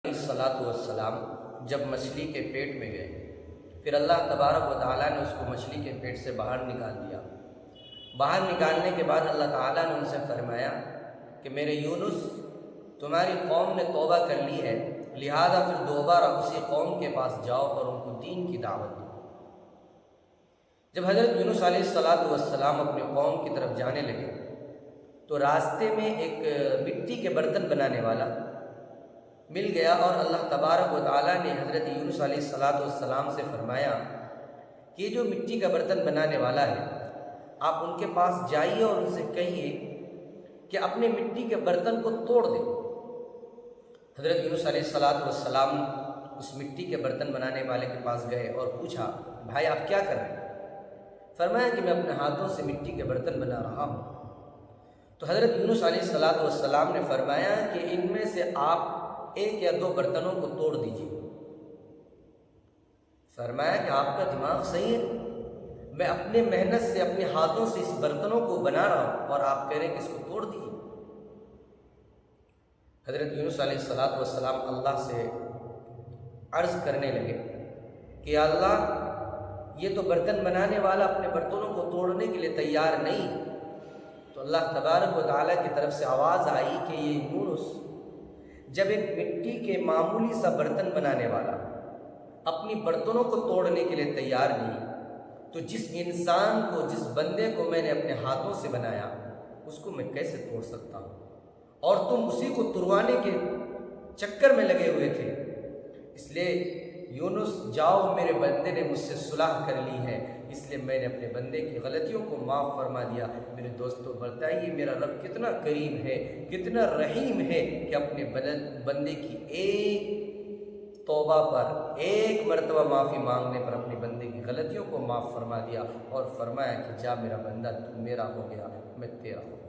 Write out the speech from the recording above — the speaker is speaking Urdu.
الصلاۃ والسلام جب مچھلی کے پیٹ میں گئے، پھر اللہ تبارک و تعالیٰ نے اس کو مچھلی کے پیٹ سے باہر نکال دیا۔ باہر نکالنے کے بعد اللہ تعالیٰ نے ان سے فرمایا کہ میرے یونس، تمہاری قوم نے توبہ کر لی ہے، لہذا پھر دوبارہ اسی قوم کے پاس جاؤ اور ان کو دین کی دعوت دو۔ جب حضرت یونس علیہ السلام اپنے قوم کی طرف جانے لگے تو راستے میں ایک مٹی کے برتن بنانے والا مل گیا، اور اللہ تبارک و تعالیٰ نے حضرت یونس علیہ السلام سے فرمایا کہ یہ جو مٹی کا برتن بنانے والا ہے، آپ ان کے پاس جائیے اور ان سے کہیے کہ اپنے مٹی کے برتن کو توڑ دیں۔ حضرت یونس علیہ السلام اس مٹی کے برتن بنانے والے کے پاس گئے اور پوچھا، بھائی آپ کیا کر رہے ہیں؟ فرمایا کہ میں اپنے ہاتھوں سے مٹی کے برتن بنا رہا ہوں۔ تو حضرت یونس علیہ السلام نے فرمایا کہ ان میں سے آپ ایک یا دو برتنوں کو توڑ دیجیے۔ فرمایا کہ آپ کا دماغ صحیح ہے، میں اپنے محنت سے اپنے ہاتھوں سے اس برتنوں کو بنا رہا ہوں اور آپ کہہ رہے ہیں کہ اس کو توڑ دیجیے۔ حضرت یونس علیہ السلام اللہ سے عرض کرنے لگے کہ یا اللہ، یہ تو برتن بنانے والا اپنے برتنوں کو توڑنے کے لیے تیار نہیں۔ تو اللہ تبارک و تعالیٰ کی طرف سے آواز آئی کہ یہ یونس، جب ایک مٹی کے معمولی سا برتن بنانے والا اپنی برتنوں کو توڑنے کے لیے تیار نہیں، تو جس انسان کو، جس بندے کو میں نے اپنے ہاتھوں سے بنایا، اس کو میں کیسے توڑ سکتا ہوں؟ اور تم اسی کو توڑوانے کے چکر میں لگے ہوئے تھے۔ اس لیے یونس جاؤ، میرے بندے نے مجھ سے صلح کر لی ہے، اس لیے میں نے اپنے بندے کی غلطیوں کو معاف فرما دیا۔ میرے دوستوں، بتائیے میرا رب کتنا کریم ہے، کتنا رحیم ہے کہ اپنے بندے کی ایک توبہ پر، ایک مرتبہ معافی مانگنے پر اپنے بندے کی غلطیوں کو معاف فرما دیا اور فرمایا کہ جا میرا بندہ، تو میرا ہو گیا، میں تیرا ہوں۔